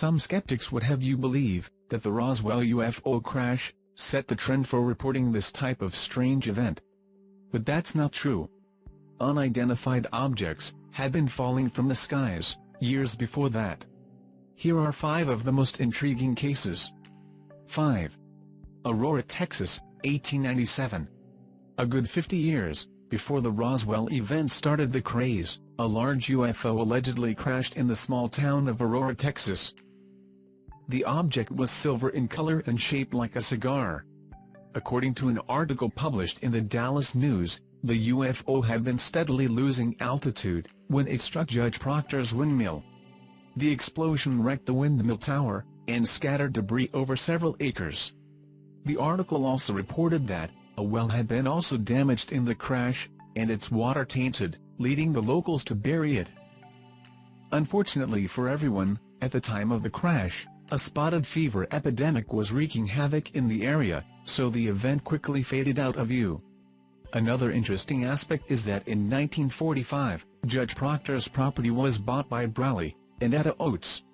Some skeptics would have you believe that the Roswell UFO crash set the trend for reporting this type of strange event. But that's not true. Unidentified objects had been falling from the skies years before that. Here are 5 of the most intriguing cases. 5. Aurora, Texas, 1897. A good 50 years before the Roswell event started the craze, a large UFO allegedly crashed in the small town of Aurora, Texas. The object was silver in color and shaped like a cigar. According to an article published in the Dallas News, the UFO had been steadily losing altitude when it struck Judge Proctor's windmill. The explosion wrecked the windmill tower and scattered debris over several acres. The article also reported that a well had been also damaged in the crash, and its water tainted, leading the locals to bury it. Unfortunately for everyone, at the time of the crash, a spotted fever epidemic was wreaking havoc in the area, so the event quickly faded out of view. Another interesting aspect is that in 1945, Judge Proctor's property was bought by Brawley and Etta Oates.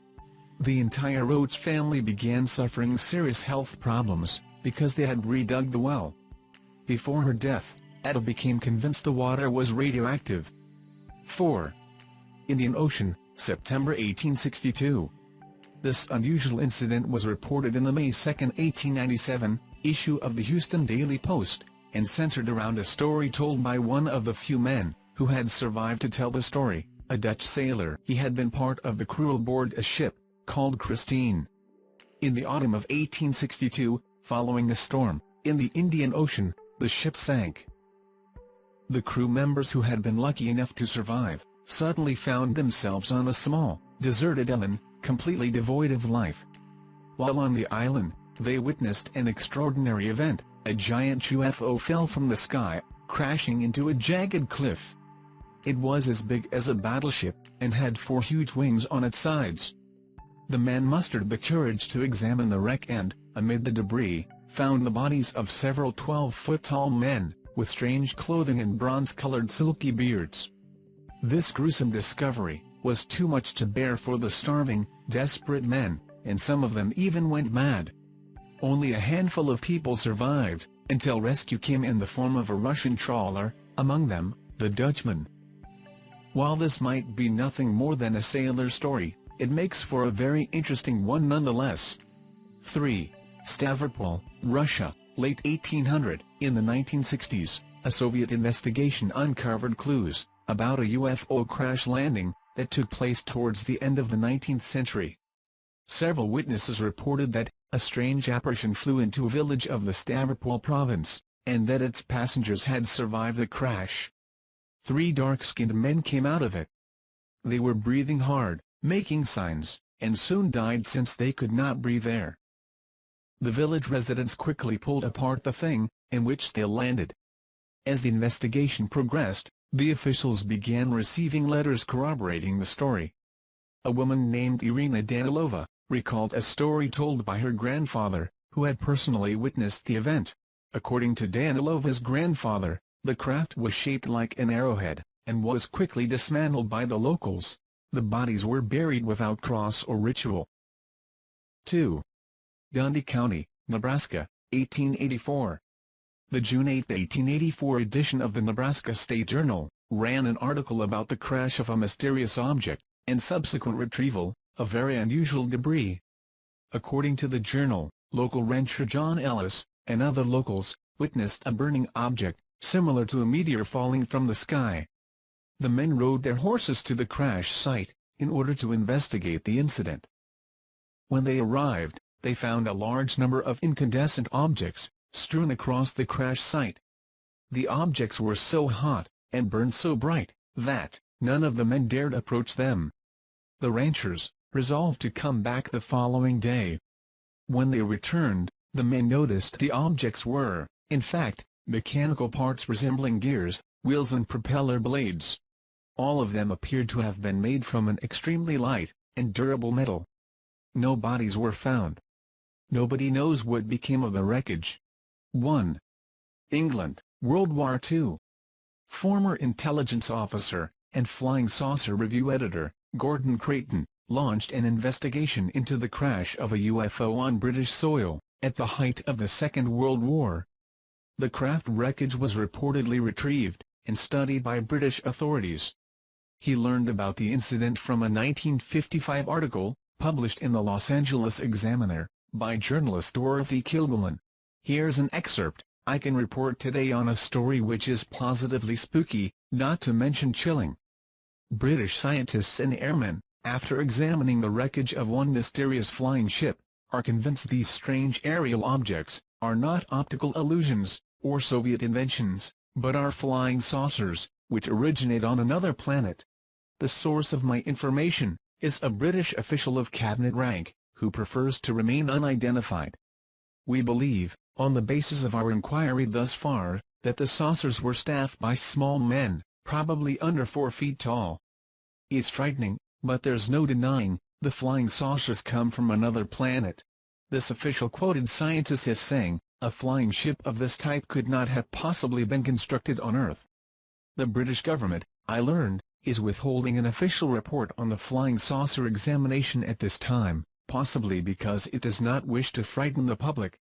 The entire Oates family began suffering serious health problems because they had redug the well. Before her death, Etta became convinced the water was radioactive. 4. Indian Ocean, September 1862. This unusual incident was reported in the May 2, 1897, issue of the Houston Daily Post, and centered around a story told by one of the few men who had survived to tell the story, a Dutch sailor. He had been part of the crew aboard a ship called Christine. In the autumn of 1862, following a storm in the Indian Ocean, the ship sank. The crew members who had been lucky enough to survive suddenly found themselves on a small, deserted island, completely devoid of life. While on the island, they witnessed an extraordinary event. A giant UFO fell from the sky, crashing into a jagged cliff. It was as big as a battleship, and had 4 huge wings on its sides. The men mustered the courage to examine the wreck and, amid the debris, found the bodies of several 12-foot-tall men, with strange clothing and bronze-colored silky beards. This gruesome discovery was too much to bear for the starving, desperate men, and some of them even went mad. Only a handful of people survived, until rescue came in the form of a Russian trawler, among them, the Dutchman. While this might be nothing more than a sailor story, it makes for a very interesting one nonetheless. 3. Stavropol, Russia, late 1800. In the 1960s, a Soviet investigation uncovered clues about a UFO crash landing that took place towards the end of the 19th century. Several witnesses reported that a strange apparition flew into a village of the Stavropol province, and that its passengers had survived the crash. 3 dark-skinned men came out of it. They were breathing hard, making signs, and soon died since they could not breathe air. The village residents quickly pulled apart the thing in which they landed. As the investigation progressed, the officials began receiving letters corroborating the story. A woman named Irina Danilova recalled a story told by her grandfather, who had personally witnessed the event. According to Danilova's grandfather, the craft was shaped like an arrowhead, and was quickly dismantled by the locals. The bodies were buried without cross or ritual. 2. Dundee County, Nebraska, 1884. The June 8, 1884 edition of the Nebraska State Journal ran an article about the crash of a mysterious object, and subsequent retrieval of very unusual debris. According to the journal, local rancher John Ellis, and other locals, witnessed a burning object, similar to a meteor falling from the sky. The men rode their horses to the crash site, in order to investigate the incident. When they arrived, they found a large number of incandescent objects strewn across the crash site. The objects were so hot, and burned so bright, that none of the men dared approach them. The ranchers resolved to come back the following day. When they returned, the men noticed the objects were, in fact, mechanical parts resembling gears, wheels and propeller blades. All of them appeared to have been made from an extremely light and durable metal. No bodies were found. Nobody knows what became of the wreckage. 1. England, World War II. Former intelligence officer and Flying Saucer Review editor Gordon Creighton, launched an investigation into the crash of a UFO on British soil, at the height of the Second World War. The craft wreckage was reportedly retrieved and studied by British authorities. He learned about the incident from a 1955 article, published in the Los Angeles Examiner, by journalist Dorothy Kilgallen. Here's an excerpt. "I can report today on a story which is positively spooky, not to mention chilling. British scientists and airmen, after examining the wreckage of one mysterious flying ship, are convinced these strange aerial objects are not optical illusions or Soviet inventions, but are flying saucers, which originate on another planet. The source of my information is a British official of cabinet rank, who prefers to remain unidentified. We believe, on the basis of our inquiry thus far, that the saucers were staffed by small men, probably under 4 feet tall. It's frightening, but there's no denying, the flying saucers come from another planet." This official quoted scientists as saying, "A flying ship of this type could not have possibly been constructed on Earth." The British government, I learned, is withholding an official report on the flying saucer examination at this time, possibly because it does not wish to frighten the public.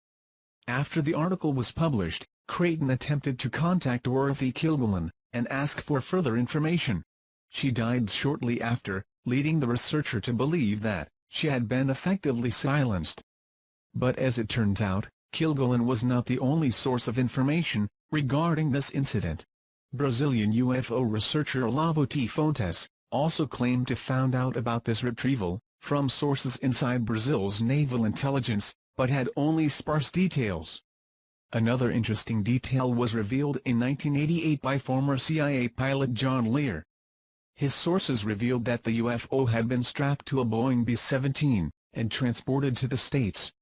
After the article was published, Creighton attempted to contact Dorothy Kilgallen and ask for further information. She died shortly after, leading the researcher to believe that she had been effectively silenced. But as it turns out, Kilgallen was not the only source of information regarding this incident. Brazilian UFO researcher Olavo T. Fontes also claimed to found out about this retrieval from sources inside Brazil's naval intelligence, but had only sparse details. Another interesting detail was revealed in 1988 by former CIA pilot John Lear. His sources revealed that the UFO had been strapped to a Boeing B-17 and transported to the States,